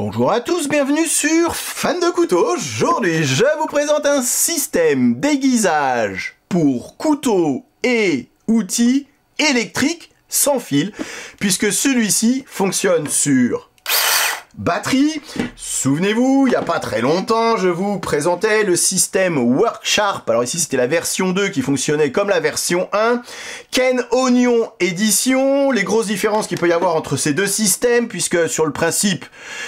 Bonjour à tous, bienvenue sur Fan de couteaux. Aujourd'hui, je vous présente un système d'aiguisage pour couteaux et outils électriques sans fil, puisque celui-ci fonctionne sur batterie. Souvenez-vous, il n'y a pas très longtemps, je vous présentais le système Worksharp. Alors ici, c'était la version 2 qui fonctionnait comme la version 1. Ken Oignon Edition. Les grosses différences qu'il peut y avoir entre ces deux systèmes, puisque sur le principe,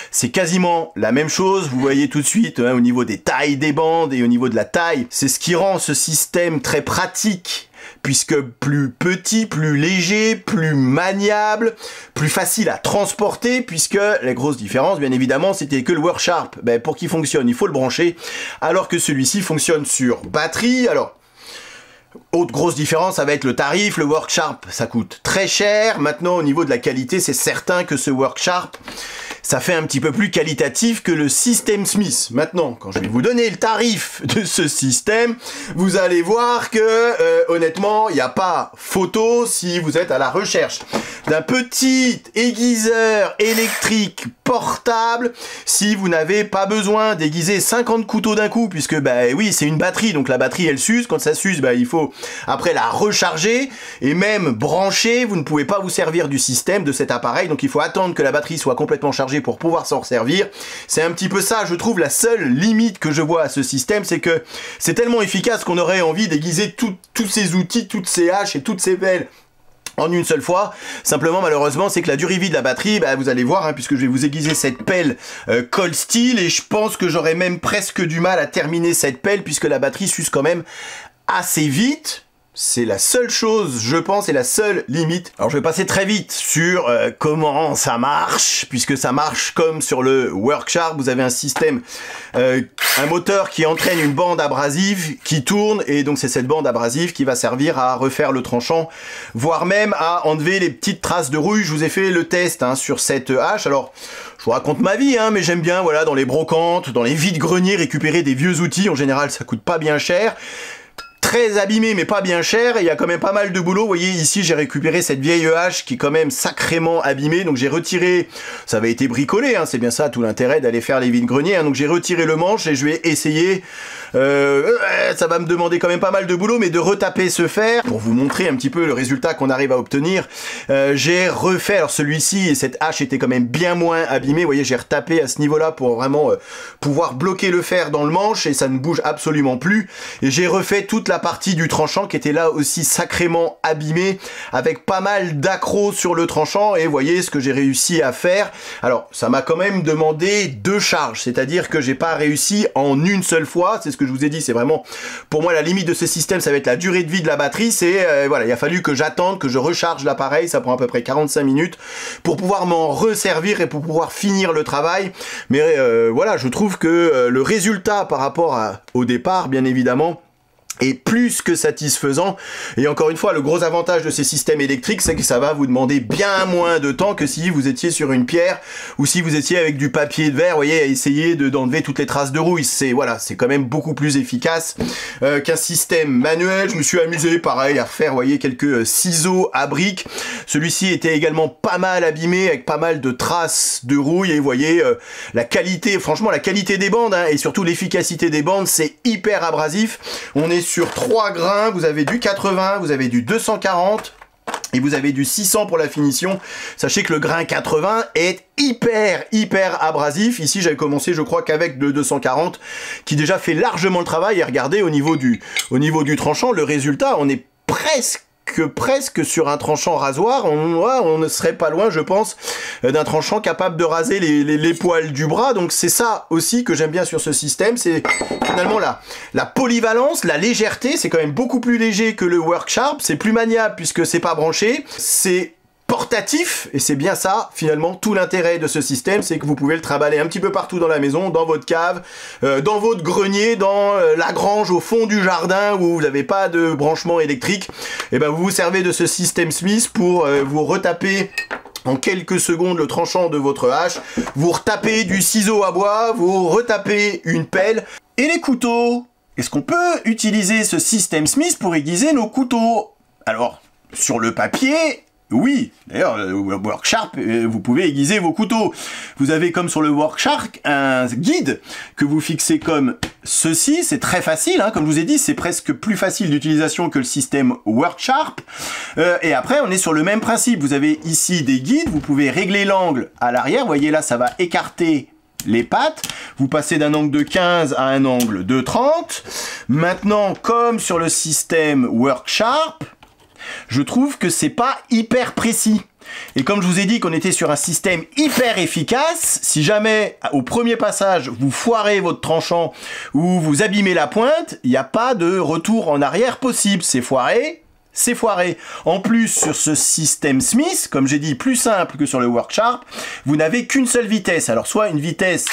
c'est quasiment la même chose. Vous voyez tout de suite au niveau des tailles des bandes et au niveau de la taille. C'est ce qui rend ce système très pratique, puisque plus petit, plus léger, plus maniable, plus facile à transporter, puisque la grosse différence, bien évidemment, c'était que le Worksharp, pour qu'il fonctionne, il faut le brancher, alors que celui-ci fonctionne sur batterie. Alors, autre grosse différence, ça va être le tarif. Le Worksharp, ça coûte très cher. Maintenant, au niveau de la qualité, c'est certain que ce Worksharp, ça fait un petit peu plus qualitatif que le système Smith. Maintenant, quand je vais vous donner le tarif de ce système, vous allez voir que, honnêtement, il n'y a pas photo si vous êtes à la recherche d'un petit aiguiseur électrique portable, si vous n'avez pas besoin d'aiguiser 50 couteaux d'un coup, puisque, oui, c'est une batterie, donc la batterie, elle s'use. Quand ça s'use, il faut après la recharger, et même brancher. Vous ne pouvez pas vous servir du système, de cet appareil, donc il faut attendre que la batterie soit complètement chargée pour pouvoir s'en servir. C'est un petit peu ça, je trouve, la seule limite que je vois à ce système, c'est que c'est tellement efficace qu'on aurait envie d'aiguiser tous ces outils, toutes ces haches et toutes ces pelles en une seule fois. Simplement, malheureusement, c'est que la durée de vie de la batterie, vous allez voir, puisque je vais vous aiguiser cette pelle Cold Steel, et je pense que j'aurai même presque du mal à terminer cette pelle, puisque la batterie s'use quand même assez vite. C'est la seule chose, je pense, et la seule limite. Alors je vais passer très vite sur comment ça marche, puisque ça marche comme sur le Worksharp. Vous avez un système, un moteur qui entraîne une bande abrasive qui tourne, et donc c'est cette bande abrasive qui va servir à refaire le tranchant, voire même à enlever les petites traces de rouille. Je vous ai fait le test sur cette hache. Alors, je vous raconte ma vie, mais j'aime bien, voilà, dans les brocantes, dans les vides-greniers, récupérer des vieux outils. En général, ça coûte pas bien cher. Très abîmé mais pas bien cher, et il y a quand même pas mal de boulot. Vous voyez ici, j'ai récupéré cette vieille hache qui est quand même sacrément abîmée, donc j'ai retiré, ça avait été bricolé, c'est bien ça tout l'intérêt d'aller faire les vides-greniers, donc j'ai retiré le manche et je vais essayer, ça va me demander quand même pas mal de boulot, mais de retaper ce fer pour vous montrer un petit peu le résultat qu'on arrive à obtenir. J'ai refait, alors celui-ci, et cette hache était quand même bien moins abîmée, vous voyez, j'ai retapé à ce niveau-là pour vraiment pouvoir bloquer le fer dans le manche, et ça ne bouge absolument plus, et j'ai refait toute la partie du tranchant qui était là aussi sacrément abîmée, avec pas mal d'accros sur le tranchant, et voyez ce que j'ai réussi à faire. Alors ça m'a quand même demandé 2 charges, c'est-à-dire que j'ai pas réussi en une seule fois. C'est ce que je vous ai dit, c'est vraiment pour moi la limite de ce système, ça va être la durée de vie de la batterie. C'est voilà, il a fallu que j'attende, que je recharge l'appareil, ça prend à peu près 45 minutes pour pouvoir m'en resservir et pour pouvoir finir le travail. Mais voilà, je trouve que le résultat par rapport au départ, bien évidemment, est plus que satisfaisant. Et encore une fois, le gros avantage de ces systèmes électriques, c'est que ça va vous demander bien moins de temps que si vous étiez sur une pierre, ou si vous étiez avec du papier de verre, vous voyez, à essayer d'enlever toutes les traces de rouille. C'est voilà, c'est quand même beaucoup plus efficace qu'un système manuel. Je me suis amusé, pareil, à faire, vous voyez, quelques ciseaux à briques. Celui-ci était également pas mal abîmé, avec pas mal de traces de rouille, et vous voyez, la qualité, franchement, la qualité des bandes, et surtout l'efficacité des bandes, c'est hyper abrasif. On est sur 3 grains, vous avez du 80, vous avez du 240 et vous avez du 600 pour la finition. Sachez que le grain 80 est hyper abrasif. Ici j'avais commencé, je crois, qu'avec le 240 qui déjà fait largement le travail, et regardez au niveau du tranchant, le résultat, on est presque sur un tranchant rasoir. On ne serait pas loin, je pense, d'un tranchant capable de raser les poils du bras. Donc c'est ça aussi que j'aime bien sur ce système, c'est finalement la polyvalence, la légèreté. C'est quand même beaucoup plus léger que le Worksharp, c'est plus maniable puisque c'est pas branché, c'est portatif, et c'est bien ça finalement tout l'intérêt de ce système, c'est que vous pouvez le trimballer un petit peu partout dans la maison, dans votre cave, dans votre grenier, dans la grange au fond du jardin où vous n'avez pas de branchement électrique. Et vous vous servez de ce système Smith pour vous retaper en quelques secondes le tranchant de votre hache, vous retapez du ciseau à bois, vous retapez une pelle. Et les couteaux, est-ce qu'on peut utiliser ce système Smith pour aiguiser nos couteaux? Alors, sur le papier, Oui, d'ailleurs, Worksharp, vous pouvez aiguiser vos couteaux. Vous avez comme sur le Worksharp un guide que vous fixez comme ceci. C'est très facile, hein, comme je vous ai dit, c'est presque plus facile d'utilisation que le système Worksharp. Et après, on est sur le même principe. Vous avez ici des guides, vous pouvez régler l'angle à l'arrière. Vous voyez là, ça va écarter les pattes. Vous passez d'un angle de 15 à un angle de 30. Maintenant, comme sur le système Worksharp, je trouve que c'est pas hyper précis. Et comme je vous ai dit qu'on était sur un système hyper efficace, si jamais au premier passage vous foirez votre tranchant ou vous abîmez la pointe, il n'y a pas de retour en arrière possible. C'est foiré, c'est foiré. En plus, sur ce système Smith, comme j'ai dit, plus simple que sur le Worksharp, vous n'avez qu'une seule vitesse. Alors soit une vitesse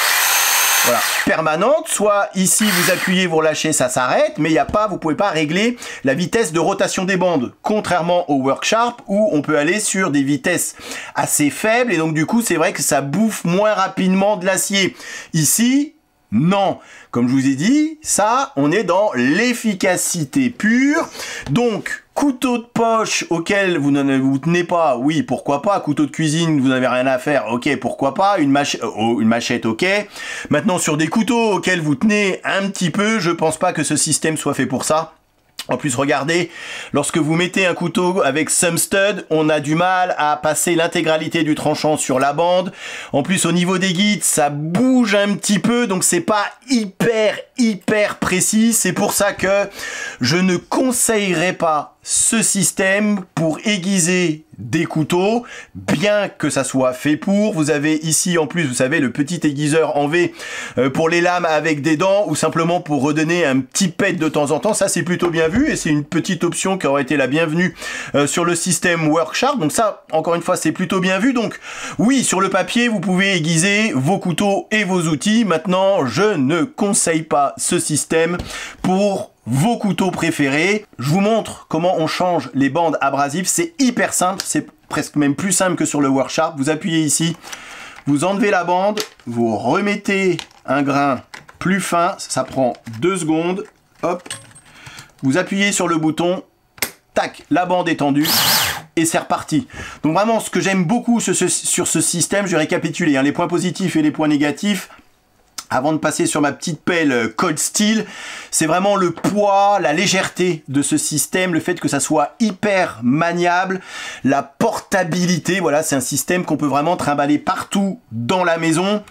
voilà, permanente, soit ici vous appuyez, vous relâchez, ça s'arrête, mais il y a pas, vous pouvez pas régler la vitesse de rotation des bandes, contrairement au Worksharp où on peut aller sur des vitesses assez faibles et donc du coup c'est vrai que ça bouffe moins rapidement de l'acier. Ici, non. Comme je vous ai dit, ça, on est dans l'efficacité pure. Donc, couteau de poche auquel vous ne vous tenez pas, oui, pourquoi pas. Couteau de cuisine, vous n'avez rien à faire, ok, pourquoi pas. Une machette, ok. Maintenant, sur des couteaux auxquels vous tenez un petit peu, je pense pas que ce système soit fait pour ça. En plus, regardez, lorsque vous mettez un couteau avec some stud, on a du mal à passer l'intégralité du tranchant sur la bande. En plus, au niveau des guides, ça bouge un petit peu, donc c'est pas hyper précis. C'est pour ça que je ne conseillerais pas ce système pour aiguiser des couteaux, bien que ça soit fait pour. Vous avez ici en plus, vous savez, le petit aiguiseur en V pour les lames avec des dents ou simplement pour redonner un petit pet de temps en temps. Ça, c'est plutôt bien vu et c'est une petite option qui aurait été la bienvenue sur le système Worksharp. Donc ça, encore une fois, c'est plutôt bien vu. Donc oui, sur le papier, vous pouvez aiguiser vos couteaux et vos outils. Maintenant, je ne conseille pas ce système pour vos couteaux préférés. Je vous montre comment on change les bandes abrasives. C'est hyper simple, c'est presque même plus simple que sur le Worksharp. Vous appuyez ici, vous enlevez la bande, vous remettez un grain plus fin, ça prend 2 secondes, hop, vous appuyez sur le bouton, tac, la bande est tendue, et c'est reparti. Donc vraiment, ce que j'aime beaucoup sur ce système, je vais récapituler, hein, les points positifs et les points négatifs. Avant de passer sur ma petite pelle Cold Steel, c'est vraiment le poids, la légèreté de ce système, le fait que ça soit hyper maniable, la portabilité, voilà, c'est un système qu'on peut vraiment trimballer partout dans la maison.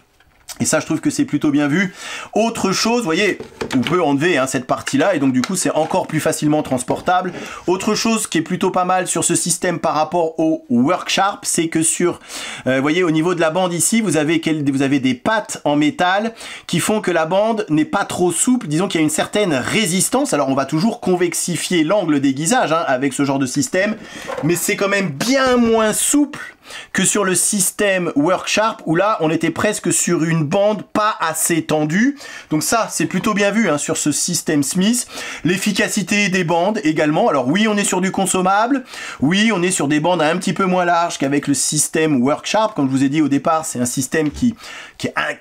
Et ça, je trouve que c'est plutôt bien vu. Autre chose, vous voyez, on peut enlever hein, cette partie-là et donc du coup, c'est encore plus facilement transportable. Autre chose qui est plutôt pas mal sur ce système par rapport au Worksharp, c'est que sur, vous voyez, au niveau de la bande ici, vous avez des pattes en métal qui font que la bande n'est pas trop souple. Disons qu'il y a une certaine résistance. Alors, on va toujours convexifier l'angle d'aiguisage hein, avec ce genre de système, mais c'est quand même bien moins souple que sur le système Worksharp où là on était presque sur une bande pas assez tendue. Donc ça c'est plutôt bien vu hein, sur ce système Smith. L'efficacité des bandes également. Alors oui, on est sur du consommable, oui on est sur des bandes un petit peu moins larges qu'avec le système Worksharp. Comme je vous ai dit au départ, c'est un système qui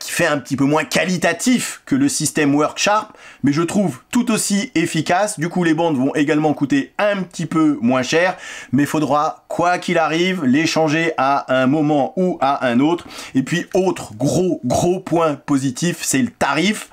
fait un petit peu moins qualitatif que le système Worksharp, mais je trouve tout aussi efficace. Du coup les bandes vont également coûter un petit peu moins cher, mais il faudra quoi qu'il arrive les changer à un moment ou à un autre. Et puis autre gros point positif, c'est le tarif,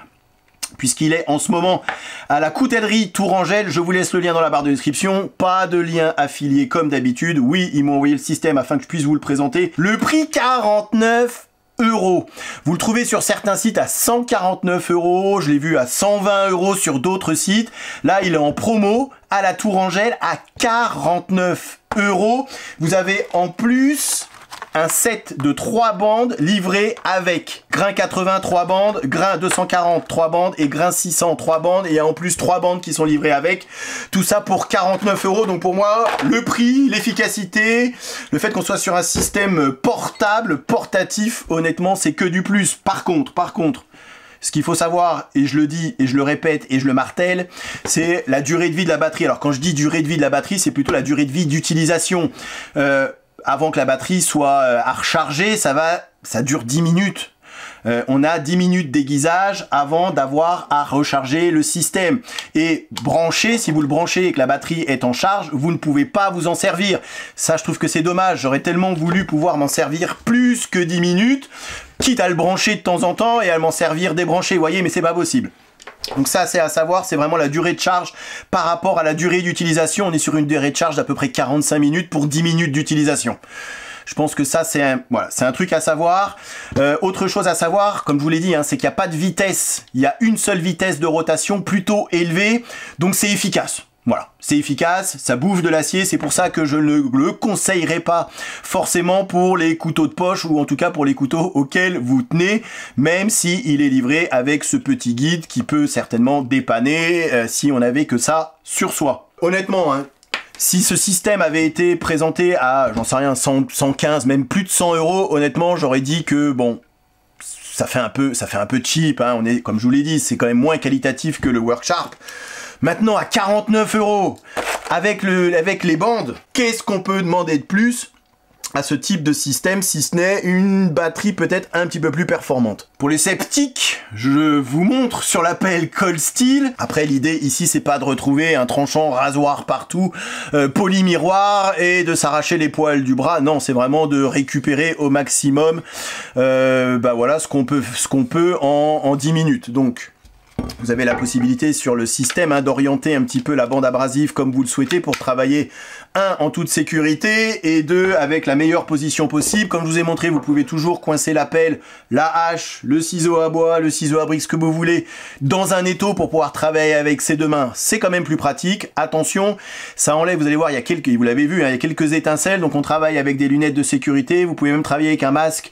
puisqu'il est en ce moment à la coutellerie Tourangelle. Je vous laisse le lien dans la barre de description. Pas de lien affilié comme d'habitude. Oui, ils m'ont envoyé le système afin que je puisse vous le présenter. Le prix 49 €. Vous le trouvez sur certains sites à 149 €. Je l'ai vu à 120 € sur d'autres sites. Là, il est en promo à la Tourangelle à 49 €. Vous avez en plus un set de 3 bandes livré avec grain 80 3 bandes, grain 240 3 bandes et grain 600 3 bandes, et il y a en plus 3 bandes qui sont livrées avec. Tout ça pour 49 €. Donc pour moi, le prix, l'efficacité, le fait qu'on soit sur un système portable, portatif, honnêtement, c'est que du plus. Par contre, ce qu'il faut savoir, et je le dis, et je le répète, et je le martèle, c'est la durée de vie de la batterie. Alors quand je dis durée de vie de la batterie, c'est plutôt la durée de vie d'utilisation. Avant que la batterie soit à recharger, ça dure 10 minutes. on a 10 minutes d'aiguisage avant d'avoir à recharger le système. Et brancher, si vous le branchez et que la batterie est en charge, vous ne pouvez pas vous en servir. Ça, je trouve que c'est dommage. J'aurais tellement voulu pouvoir m'en servir plus que 10 minutes, quitte à le brancher de temps en temps et à m'en servir débranché, vous voyez, mais c'est pas possible. Donc ça, c'est à savoir, c'est vraiment la durée de charge par rapport à la durée d'utilisation. On est sur une durée de charge d'à peu près 45 minutes pour 10 minutes d'utilisation. Je pense que ça, c'est un truc à savoir. Autre chose à savoir, comme je vous l'ai dit, hein, c'est qu'il n'y a pas de vitesse. Il y a une seule vitesse de rotation plutôt élevée, donc c'est efficace. Voilà, c'est efficace, ça bouffe de l'acier, c'est pour ça que je ne le conseillerais pas forcément pour les couteaux de poche ou en tout cas pour les couteaux auxquels vous tenez, même si il est livré avec ce petit guide qui peut certainement dépanner si on n'avait que ça sur soi. Honnêtement, hein, si ce système avait été présenté à, j'en sais rien, 115, même plus de 100 €, honnêtement, j'aurais dit que bon, ça fait un peu cheap, hein, comme je vous l'ai dit, c'est quand même moins qualitatif que le Worksharp. Maintenant, à 49 €, avec les bandes, qu'est-ce qu'on peut demander de plus à ce type de système, si ce n'est une batterie peut-être un petit peu plus performante. Pour les sceptiques, je vous montre sur la pelle Cold Steel. Après, l'idée ici, c'est pas de retrouver un tranchant rasoir partout, poly-miroir, et de s'arracher les poils du bras. Non, c'est vraiment de récupérer au maximum voilà, ce qu'on peut en 10 minutes. Donc, vous avez la possibilité sur le système d'orienter un petit peu la bande abrasive comme vous le souhaitez pour travailler, 1, en toute sécurité, et 2, avec la meilleure position possible. Comme je vous ai montré, vous pouvez toujours coincer la pelle, la hache, le ciseau à bois, le ciseau à briques, ce que vous voulez, dans un étau pour pouvoir travailler avec ses deux mains. C'est quand même plus pratique. Attention, ça enlève, vous allez voir, vous l'avez vu, hein, il y a quelques étincelles, donc on travaille avec des lunettes de sécurité. Vous pouvez même travailler avec un masque,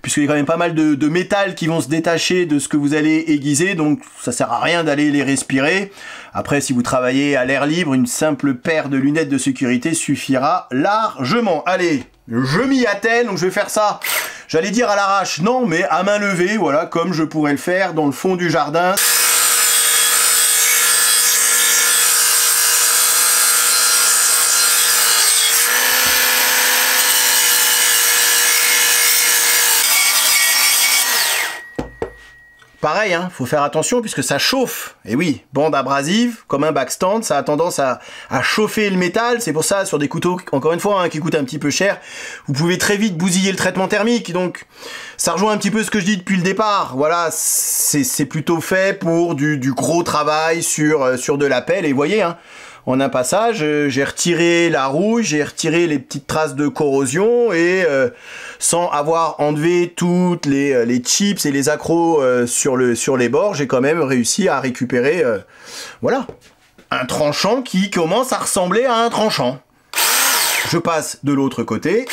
puisqu'il y a quand même pas mal de métal qui vont se détacher de ce que vous allez aiguiser, donc ça sert à rien d'aller les respirer. Après, si vous travaillez à l'air libre, une simple paire de lunettes de sécurité suffira largement. Allez, je m'y attelle, donc je vais faire ça, j'allais dire à l'arrache, non, mais à main levée, voilà, comme je pourrais le faire dans le fond du jardin. Pareil, hein, faut faire attention puisque ça chauffe. Et oui, bande abrasive, comme un backstand, ça a tendance à chauffer le métal. C'est pour ça, sur des couteaux, encore une fois, hein, qui coûtent un petit peu cher, vous pouvez très vite bousiller le traitement thermique. Donc, ça rejoint un petit peu ce que je dis depuis le départ. Voilà, c'est plutôt fait pour du gros travail sur de la pelle. Et vous voyez, hein, en un passage, j'ai retiré la rouille, j'ai retiré les petites traces de corrosion et sans avoir enlevé toutes les chips et les accros sur les bords, j'ai quand même réussi à récupérer voilà, un tranchant qui commence à ressembler à un tranchant. Je passe de l'autre côté.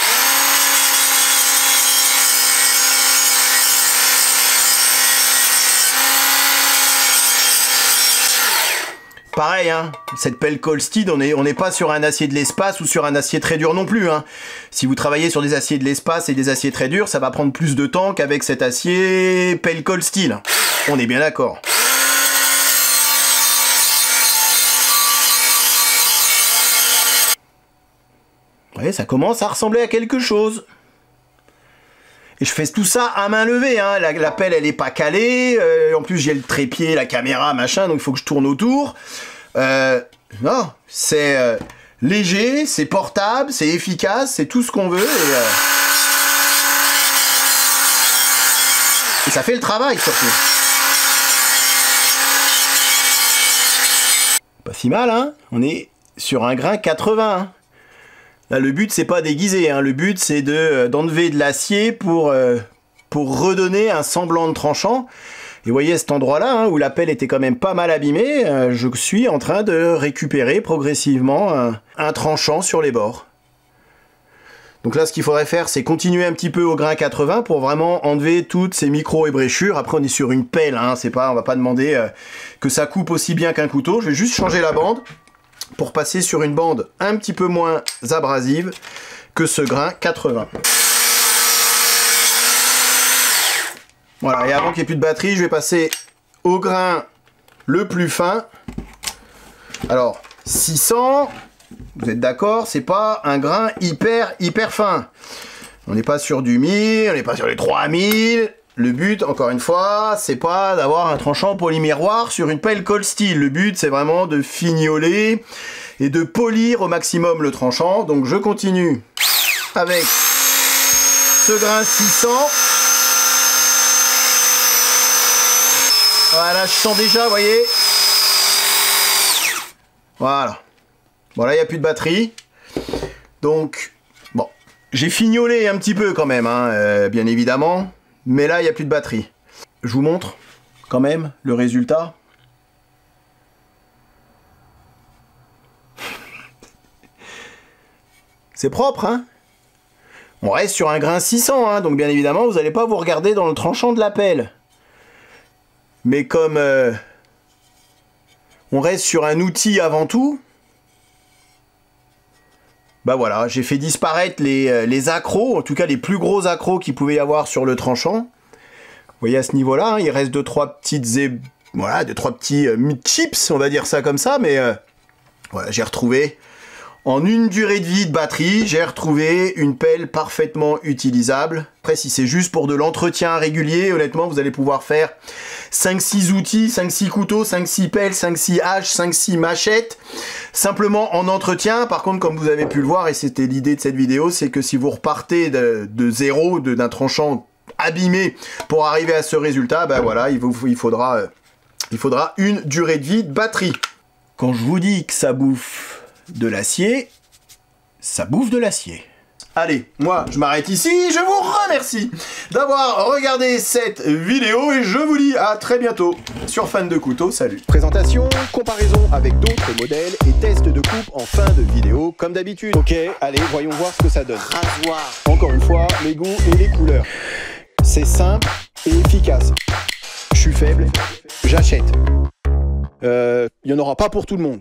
Pareil, hein, cette pelle Cold Steel, on n'est pas sur un acier de l'espace ou sur un acier très dur non plus. Hein. Si vous travaillez sur des aciers de l'espace et des aciers très durs, ça va prendre plus de temps qu'avec cet acier pelle Cold Steel. On est bien d'accord. Ouais, ça commence à ressembler à quelque chose. Et je fais tout ça à main levée, hein. La pelle, elle est pas calée. En plus, j'ai le trépied, la caméra, machin, donc il faut que je tourne autour. Non, c'est léger, c'est portable, c'est efficace, c'est tout ce qu'on veut. Et ça fait le travail, surtout. Pas si mal, hein. On est sur un grain 80, hein. Là, le but, c'est pas d'aiguiser, hein. Le but, c'est d'enlever de l'acier pour redonner un semblant de tranchant. Et vous voyez cet endroit-là, hein, où la pelle était quand même pas mal abîmée, je suis en train de récupérer progressivement un tranchant sur les bords. Donc là, ce qu'il faudrait faire, c'est continuer un petit peu au grain 80 pour vraiment enlever toutes ces micro-ébréchures. Après, on est sur une pelle, hein, on va pas demander que ça coupe aussi bien qu'un couteau. Je vais juste changer la bande pour passer sur une bande un petit peu moins abrasive que ce grain 80. Voilà, et avant qu'il n'y ait plus de batterie, je vais passer au grain le plus fin. Alors, 600, vous êtes d'accord, c'est pas un grain hyper fin. On n'est pas sur du 1000, on n'est pas sur les 3000, Le but, encore une fois, c'est pas d'avoir un tranchant polymiroir sur une pelle cold steel. Le but, c'est vraiment de fignoler et de polir au maximum le tranchant. Donc je continue avec ce grain 600. Voilà, je sens déjà, vous voyez. Voilà. Bon, là, il n'y a plus de batterie. Donc, bon, j'ai fignolé un petit peu quand même, hein, bien évidemment. Mais là, il n'y a plus de batterie. Je vous montre quand même le résultat. C'est propre, hein? On reste sur un grain 600, hein, donc bien évidemment, vous n'allez pas vous regarder dans le tranchant de la pelle. Mais comme on reste sur un outil avant tout, bah voilà, j'ai fait disparaître les accros, en tout cas les plus gros accros qu'il pouvait y avoir sur le tranchant. Vous voyez à ce niveau-là, hein, il reste 2-3 petites voilà, 2-3 petits chips, on va dire ça comme ça, mais voilà, j'ai retrouvé, en une durée de vie de batterie, j'ai retrouvé une pelle parfaitement utilisable. Après, si c'est juste pour de l'entretien régulier, honnêtement, vous allez pouvoir faire 5-6 outils, 5-6 couteaux, 5-6 pelles, 5-6 haches, 5-6 machettes, simplement en entretien. Par contre, comme vous avez pu le voir, et c'était l'idée de cette vidéo, c'est que si vous repartez de zéro, d'un tranchant abîmé pour arriver à ce résultat, ben voilà, il faudra une durée de vie de batterie. Quand je vous dis que ça bouffe de l'acier, ça bouffe de l'acier. Allez, moi je m'arrête ici, je vous remercie d'avoir regardé cette vidéo et je vous dis à très bientôt sur Fan de Couteaux, salut. Présentation, comparaison avec d'autres modèles et test de coupe en fin de vidéo comme d'habitude. Ok, allez, voyons voir ce que ça donne. Rasoir. Encore une fois, les goûts et les couleurs. C'est simple et efficace. Je suis faible, j'achète. Il n'y en aura pas pour tout le monde.